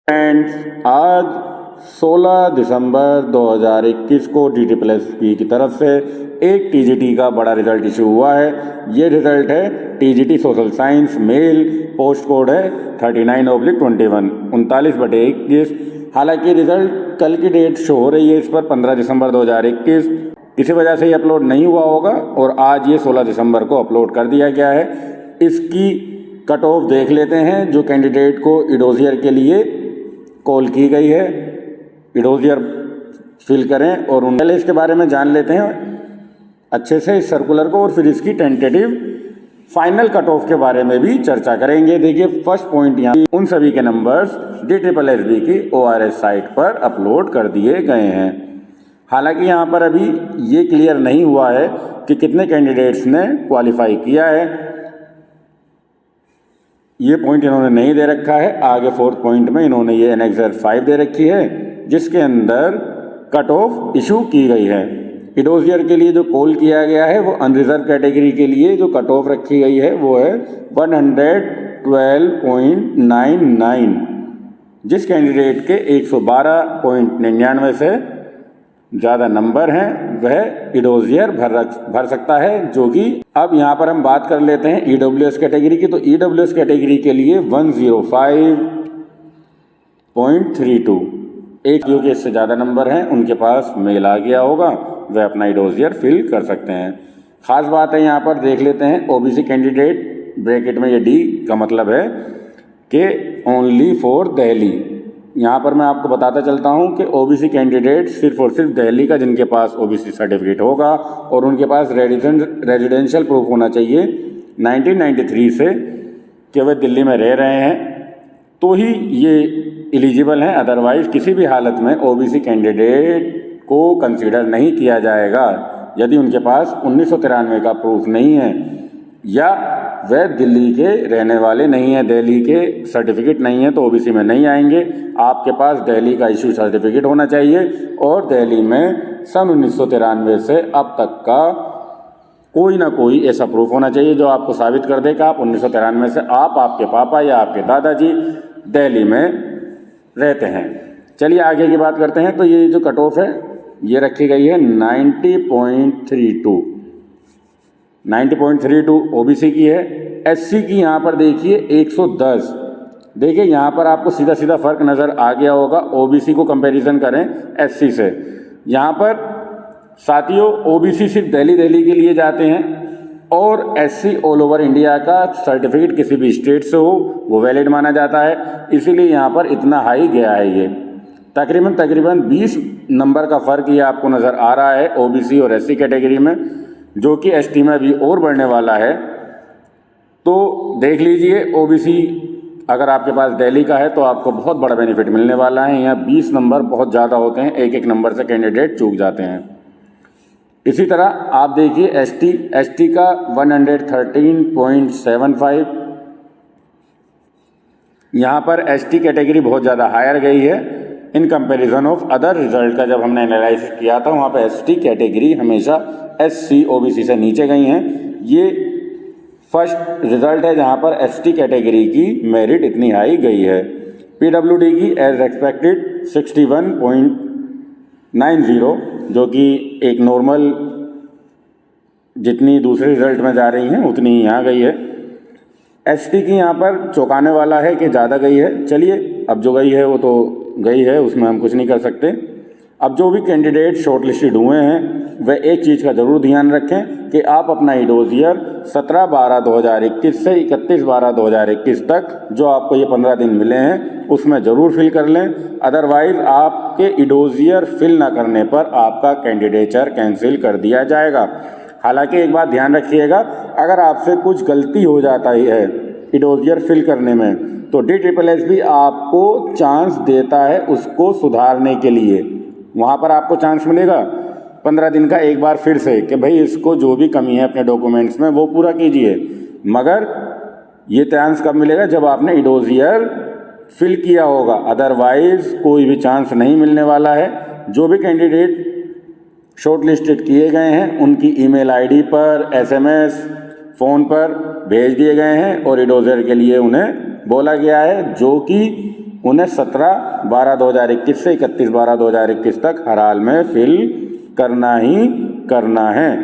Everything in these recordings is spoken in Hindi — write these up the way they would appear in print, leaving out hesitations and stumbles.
फ्रेंड्स, आज 16 दिसंबर 2021 को DSSP की तरफ से एक TGT का बड़ा रिजल्ट इशू हुआ है। ये रिजल्ट है TGT social science male, post code है 39/21 39/21। हालांकि रिजल्ट कल की डेट शो हो रही है इस पर 15 दिसंबर 2021, किसी वजह से ये अपलोड नहीं हुआ होगा और आज ये 16 दिसंबर को अपलोड कर दिया गया है। इसकी कट ऑफ देख लेते हैं जो कैंडिडेट को इडोजियर के लिए कॉल की गई है। इडोजियर फिल करें और पहले इसके बारे में जान लेते हैं अच्छे से इस सर्कुलर को, और फिर इसकी टेंटेटिव फाइनल कट ऑफ के बारे में भी चर्चा करेंगे। देखिए, फर्स्ट पॉइंट यहाँ उन सभी के नंबर्स DSSB की ORS साइट पर अपलोड कर दिए गए हैं। हालांकि यहाँ पर अभी ये क्लियर नहीं हुआ है कि कितने कैंडिडेट्स ने क्वालिफाई किया है, ये पॉइंट इन्होंने नहीं दे रखा है। आगे फोर्थ पॉइंट में इन्होंने ये एनेक्सर 5 दे रखी है जिसके अंदर कट ऑफ इशू की गई है। इडोजियर के लिए जो कॉल किया गया है वो अनरिजर्व कैटेगरी के लिए जो कट ऑफ रखी गई है वो है 112.99। जिस कैंडिडेट के 112.99 से ज़्यादा नंबर हैं वह इडोजियर भर सकता है, जो कि अब यहाँ पर हम बात कर लेते हैं EWS कैटेगरी की। तो EWS कैटेगरी के लिए 105.32 एक जो कि इससे ज़्यादा नंबर हैं उनके पास मेल आ गया होगा, वह अपना इडोजियर फिल कर सकते हैं। ख़ास बात है यहाँ पर देख लेते हैं OBC कैंडिडेट, ब्रैकेट में ये D का मतलब है कि ओनली फॉर दिल्ली। यहाँ पर मैं आपको बताता चलता हूँ कि OBC कैंडिडेट सिर्फ और सिर्फ दिल्ली का जिनके पास OBC सर्टिफिकेट होगा और उनके पास रेजिडेंशियल प्रूफ होना चाहिए 1993 से कि वे दिल्ली में रह रहे हैं तो ही ये एलिजिबल हैं। अदरवाइज़ किसी भी हालत में OBC कैंडिडेट को कंसीडर नहीं किया जाएगा यदि उनके पास 1993 का प्रूफ नहीं है या वह दिल्ली के रहने वाले नहीं हैं, दिल्ली के सर्टिफिकेट नहीं है तो OBC में नहीं आएंगे। आपके पास दिल्ली का इशू सर्टिफिकेट होना चाहिए और दिल्ली में सन 1993 से अब तक का कोई ना कोई ऐसा प्रूफ होना चाहिए जो आपको साबित कर दे कि आप 1993 से आप, आपके पापा या आपके दादाजी दिल्ली में रहते हैं। चलिए आगे की बात करते हैं। तो ये जो कट ऑफ है ये रखी गई है 90.32 OBC की है। SC की यहाँ पर देखिए 110। देखिए यहाँ पर आपको सीधा सीधा फ़र्क नज़र आ गया होगा। OBC को कंपैरिजन करें SC से। यहाँ पर साथियों OBC सिर्फ दिल्ली के लिए जाते हैं और SC ऑल ओवर इंडिया का सर्टिफिकेट किसी भी स्टेट से हो वो वैलिड माना जाता है, इसीलिए यहाँ पर इतना हाई गया है। ये तकरीबन 20 नंबर का फ़र्क ये आपको नज़र आ रहा है OBC और SC कैटेगरी में, जो कि ST में भी और बढ़ने वाला है। तो देख लीजिए OBC अगर आपके पास दिल्ली का है तो आपको बहुत बड़ा बेनिफिट मिलने वाला है। यहाँ 20 नंबर बहुत ज़्यादा होते हैं, एक एक नंबर से कैंडिडेट चूक जाते हैं। इसी तरह आप देखिए ST का 113.75। यहाँ पर ST कैटेगरी बहुत ज़्यादा हायर गई है in comparison of other result का। जब हमने एनालिसिस किया था वहाँ पे ST कैटेगरी हमेशा SC OBC से नीचे गई हैं। ये फर्स्ट रिजल्ट है जहाँ पर ST कैटेगरी की मेरिट इतनी हाई गई है। PWD की एज एक्सपेक्टेड 61.90, जो कि एक नॉर्मल जितनी दूसरे रिजल्ट में जा रही हैं उतनी यहाँ गई है। ST की यहाँ पर चौंकाने वाला है कि ज़्यादा गई है। चलिए, अब जो गई है वो तो गई है, उसमें हम कुछ नहीं कर सकते। अब जो भी कैंडिडेट शॉर्टलिस्टेड हुए हैं वह एक चीज़ का ज़रूर ध्यान रखें कि आप अपना इडोजियर 17/12/2021 से 31/12/2021 तक जो आपको ये 15 दिन मिले हैं उसमें ज़रूर फिल कर लें। अदरवाइज़ आपके इडोजियर फिल ना करने पर आपका कैंडिडेचर कैंसिल कर दिया जाएगा। हालांकि एक बात ध्यान रखिएगा, अगर आपसे कुछ गलती हो जाता है इडोजियर फिल करने में तो DSSB आपको चांस देता है उसको सुधारने के लिए। वहाँ पर आपको चांस मिलेगा 15 दिन का एक बार फिर से कि भाई इसको जो भी कमी है अपने डॉक्यूमेंट्स में वो पूरा कीजिए। मगर ये चांस कब मिलेगा? जब आपने इडोजियर फिल किया होगा, अदरवाइज़ कोई भी चांस नहीं मिलने वाला है। जो भी कैंडिडेट शॉर्ट लिस्टेड किए गए हैं उनकी ईमेल आईडी पर SMS फ़ोन पर भेज दिए गए हैं और इडोजियर के लिए उन्हें बोला गया है, जो कि उन्हें 17/12/2021 से 31/12/2021 तक हर हाल में फिल करना ही करना है।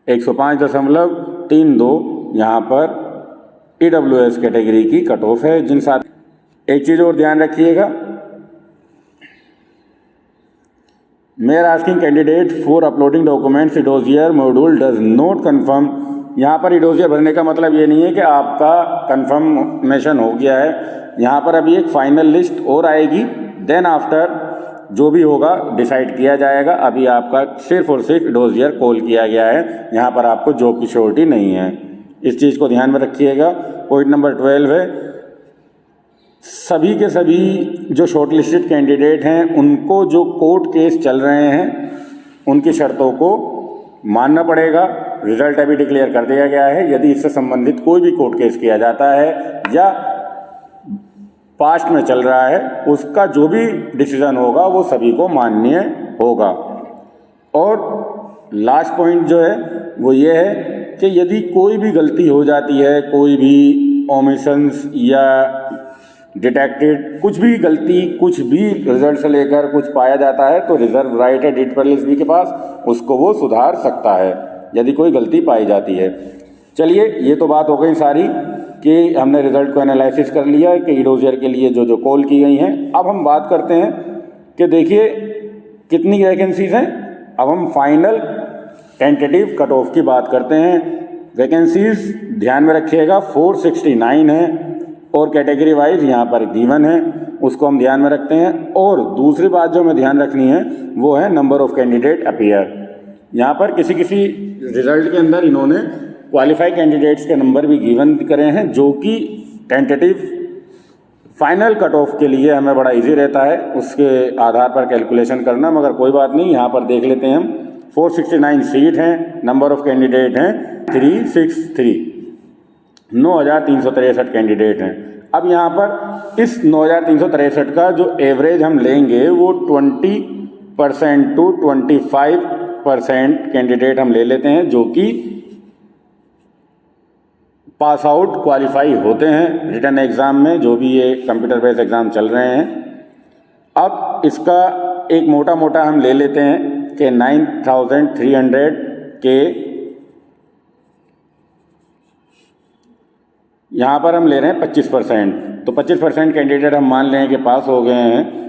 105.32 यहाँ पर EWS कैटेगरी की कट ऑफ है। जिन साथ एक चीज़ और ध्यान रखिएगा, mayor asking candidate for uploading documents इडोजियर मॉड्यूल डज नॉट कन्फर्म। यहाँ पर इडोजियर भरने का मतलब ये नहीं है कि आपका कन्फर्मेशन हो गया है। यहाँ पर अभी एक फाइनल लिस्ट और आएगी, देन आफ्टर जो भी होगा डिसाइड किया जाएगा। अभी आपका सिर्फ और सिर्फ इडोजियर कॉल किया गया है, यहाँ पर आपको जॉब की श्योरिटी नहीं है। इस चीज़ को ध्यान में रखिएगा। पॉइंट नंबर 12 है, सभी के सभी जो शॉर्टलिस्टेड कैंडिडेट हैं उनको जो कोर्ट केस चल रहे हैं उनकी शर्तों को मानना पड़ेगा। रिजल्ट अभी डिक्लेयर कर दिया गया है। यदि इससे संबंधित कोई भी कोर्ट केस किया जाता है या पास्ट में चल रहा है, उसका जो भी डिसीजन होगा वो सभी को मान्य होगा। और लास्ट पॉइंट जो है वो ये है कि यदि कोई भी गलती हो जाती है, कोई भी ओमिशंस या डिटेक्टेड कुछ भी गलती, कुछ भी रिजल्ट से लेकर कुछ पाया जाता है तो रिजर्व राइट है DIIT के पास, उसको वो सुधार सकता है यदि कोई गलती पाई जाती है। चलिए, ये तो बात हो गई सारी कि हमने रिजल्ट को एनालिसिस कर लिया कि इडोजियर के लिए जो जो कॉल की गई हैं। अब हम बात करते हैं कि देखिए कितनी वैकेंसीज़ हैं। अब हम फाइनल टेंटेटिव कट ऑफ की बात करते हैं। वैकेंसीज़ ध्यान में रखिएगा 469 है और कैटेगरी वाइज यहाँ पर गिवन है, उसको हम ध्यान में रखते हैं। और दूसरी बात जो हमें ध्यान रखनी है वो है नंबर ऑफ़ कैंडिडेट अपीयर। यहाँ पर किसी किसी रिजल्ट के अंदर इन्होंने क्वालिफाई कैंडिडेट्स के नंबर भी गिवन करे हैं, जो कि टेंटेटिव फाइनल कट ऑफ के लिए हमें बड़ा इजी रहता है उसके आधार पर कैलकुलेशन करना। मगर कोई बात नहीं, यहाँ पर देख लेते हैं हम। 469 सीट हैं, नंबर ऑफ़ कैंडिडेट हैं 363, 9,363 कैंडिडेट हैं। अब यहाँ पर इस 9,363 का जो एवरेज हम लेंगे वो 20% to 25% कैंडिडेट हम ले लेते हैं जो कि पास आउट क्वालिफाई होते हैं रिटन एग्ज़ाम में, जो भी ये कंप्यूटर बेस्ड एग्ज़ाम चल रहे हैं। अब इसका एक मोटा मोटा हम ले लेते हैं कि 9,300 के यहाँ पर हम ले रहे हैं 25%, तो 25% कैंडिडेट हम मान लें कि पास हो गए हैं।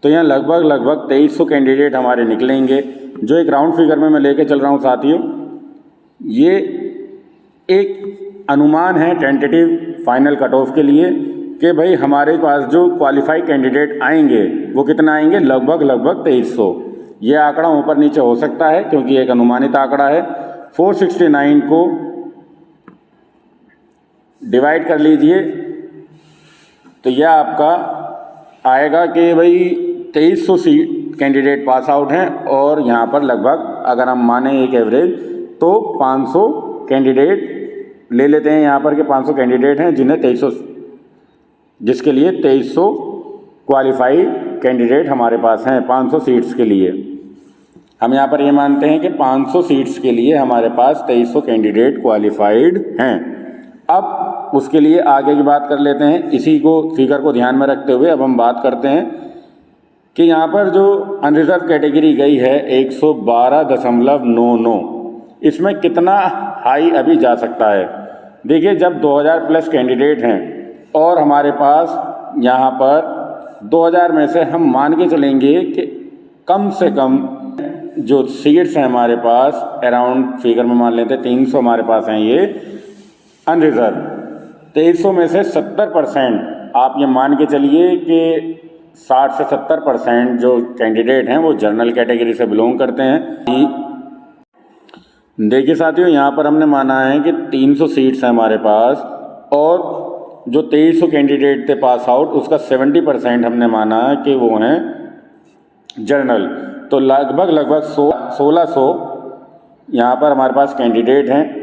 तो यहाँ लगभग 2300 कैंडिडेट हमारे निकलेंगे। जो एक राउंड फिगर में मैं लेके चल रहा हूँ साथियों, ये एक अनुमान है टेंटेटिव फाइनल कट ऑफ के लिए कि भाई हमारे पास जो क्वालिफाई कैंडिडेट आएंगे वो कितना आएंगे, लगभग 2300। ये आंकड़ा ऊपर नीचे हो सकता है क्योंकि एक अनुमानित आंकड़ा है। 469 को डिवाइड कर लीजिए तो यह आपका आएगा कि भाई 2300 सीट कैंडिडेट पास आउट हैं और यहाँ पर लगभग अगर हम माने एक एवरेज तो 500 कैंडिडेट ले लेते हैं यहाँ पर कि 500 कैंडिडेट हैं जिन्हें 2300, जिसके लिए 2300 क्वालिफाई कैंडिडेट हमारे पास हैं 500 सीट्स के लिए। हम यहाँ पर ये मानते हैं कि 500 सीट्स के लिए हमारे पास 2300 कैंडिडेट क्वालिफाइड हैं। अब उसके लिए आगे की बात कर लेते हैं। इसी को फिगर को ध्यान में रखते हुए अब हम बात करते हैं कि यहाँ पर जो अनरिजर्व कैटेगरी गई है 112.99, इसमें कितना हाई अभी जा सकता है। देखिए, जब 2000 प्लस कैंडिडेट हैं और हमारे पास यहाँ पर 2000 में से हम मान के चलेंगे कि कम से कम जो सीट्स हैं हमारे पास अराउंड फिगर में मान लेते हैं 300 हमारे पास हैं ये अनरिजर्व। 2300 में से 70% आप ये मान के चलिए कि 60 से 70% जो कैंडिडेट हैं वो जनरल कैटेगरी से बिलोंग करते हैं। देखिए साथियों, यहाँ पर हमने माना है कि 300 सीट्स हैं हमारे पास और जो 2300 कैंडिडेट थे पास आउट उसका 70% हमने माना है कि वो हैं जनरल। तो लगभग 1600 यहाँ पर हमारे पास कैंडिडेट हैं।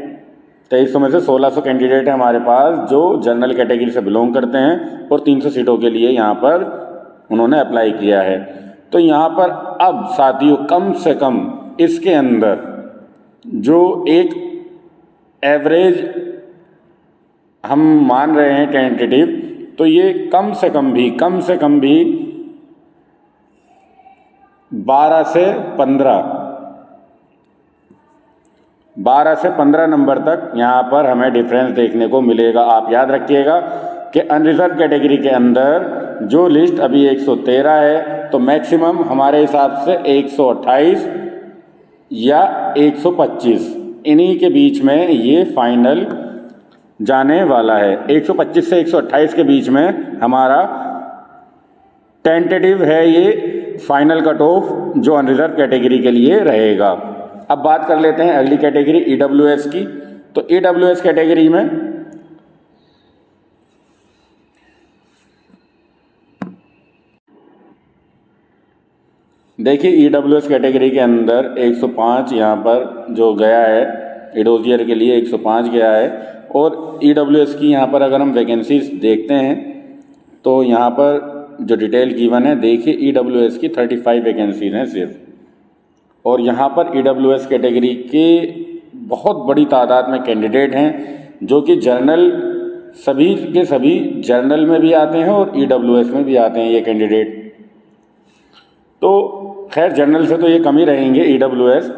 2300 में से 1600 कैंडिडेट हैं हमारे पास जो जनरल कैटेगरी से बिलोंग करते हैं और 300 सीटों के लिए यहाँ पर उन्होंने अप्लाई किया है। तो यहाँ पर अब साथियों कम से कम इसके अंदर जो एक एवरेज हम मान रहे हैं टेंटेटिव, तो ये कम से कम भी 12 से 15 नंबर तक यहाँ पर हमें डिफरेंस देखने को मिलेगा। आप याद रखिएगा कि अनरिजर्व कैटेगरी के अंदर जो लिस्ट अभी 113 है, तो मैक्सिमम हमारे हिसाब से 128 या 125 इन्हीं के बीच में ये फाइनल जाने वाला है। 125 से 128 के बीच में हमारा टेंटेटिव है ये फाइनल कट ऑफ जो अनरिजर्व कैटेगरी के लिए रहेगा। अब बात कर लेते हैं अगली कैटेगरी EWS की। तो EWS कैटेगरी में देखिए EWS कैटेगरी के अंदर 105 यहाँ पर जो गया है एडोजियर के लिए 105 गया है। और EWS की यहाँ पर अगर हम वैकेंसीज देखते हैं तो यहाँ पर जो डिटेल गिवन है, देखिए EWS की 35 वैकेंसीज हैं सिर्फ। और यहाँ पर EWS कैटेगरी के बहुत बड़ी तादाद में कैंडिडेट हैं जो कि जर्नल सभी के सभी जर्नल में भी आते हैं और EWS में भी आते हैं ये कैंडिडेट। तो खैर जर्नल से तो ये कम ही रहेंगे EWS,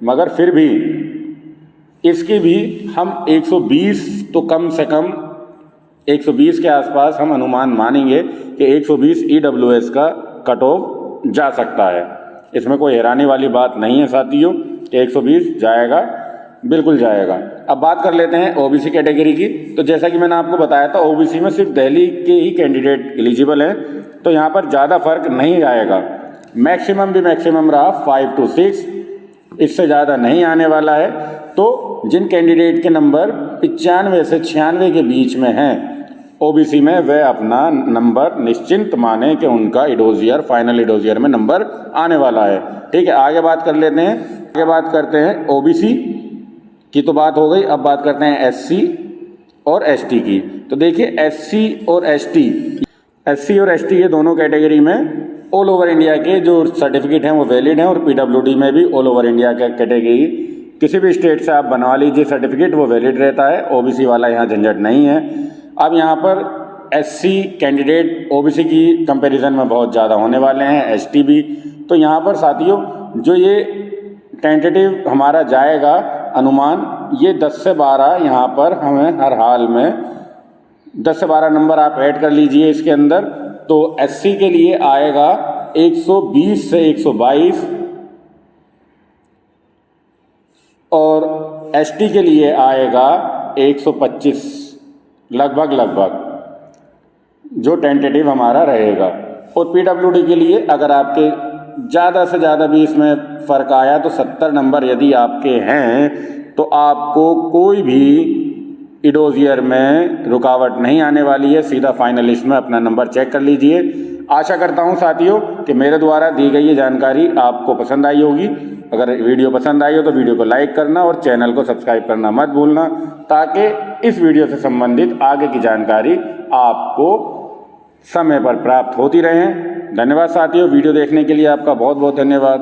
मगर फिर भी इसकी भी हम 120 तो कम से कम 120 के आसपास हम अनुमान मानेंगे कि 120 EWS का कट ऑफ जा सकता है। इसमें कोई हैरानी वाली बात नहीं है साथियों कि 120 जाएगा, बिल्कुल जाएगा। अब बात कर लेते हैं OBC कैटेगरी की। तो जैसा कि मैंने आपको बताया था OBC में सिर्फ दिल्ली के ही कैंडिडेट एलिजिबल हैं, तो यहाँ पर ज़्यादा फर्क नहीं आएगा। मैक्सिमम भी मैक्सिमम रहा 5 to 6, इससे ज़्यादा नहीं आने वाला है। तो जिन कैंडिडेट के नंबर 95 से 96 के बीच में हैं OBC में, वह अपना नंबर निश्चिंत माने कि उनका एडोजियर फाइनल एडोजियर में नंबर आने वाला है। ठीक है, आगे बात कर लेते हैं। आगे बात करते हैं OBC की तो बात हो गई। अब बात करते हैं SC और ST की। तो देखिए SC और ST ये दोनों कैटेगरी में ऑल ओवर इंडिया के जो सर्टिफिकेट हैं वो वैलिड हैं। और PWD में भी ऑल ओवर इंडिया का कैटेगरी किसी भी स्टेट से आप बनवा लीजिए सर्टिफिकेट, वो वैलिड रहता है। OBC वाला यहाँ झंझट नहीं है। अब यहाँ पर SC कैंडिडेट OBC की कंपैरिजन में बहुत ज़्यादा होने वाले हैं, ST भी। तो यहाँ पर साथियों जो ये टेंटेटिव हमारा जाएगा अनुमान, ये 10 से 12 यहाँ पर हमें हर हाल में 10 से 12 नंबर आप ऐड कर लीजिए इसके अंदर। तो SC के लिए आएगा 120 से 122 और ST के लिए आएगा 125 लगभग जो टेंटेटिव हमारा रहेगा। और PWD के लिए अगर आपके ज़्यादा से ज़्यादा भी इसमें फ़र्क आया तो 70 नंबर यदि आपके हैं तो आपको कोई भी एडोजियर में रुकावट नहीं आने वाली है। सीधा फाइनल लिस्ट में अपना नंबर चेक कर लीजिए। आशा करता हूं साथियों कि मेरे द्वारा दी गई ये जानकारी आपको पसंद आई होगी। अगर वीडियो पसंद आई हो तो वीडियो को लाइक करना और चैनल को सब्सक्राइब करना मत भूलना, ताकि इस वीडियो से संबंधित आगे की जानकारी आपको समय पर प्राप्त होती रहे। धन्यवाद साथियों, वीडियो देखने के लिए आपका बहुत बहुत धन्यवाद।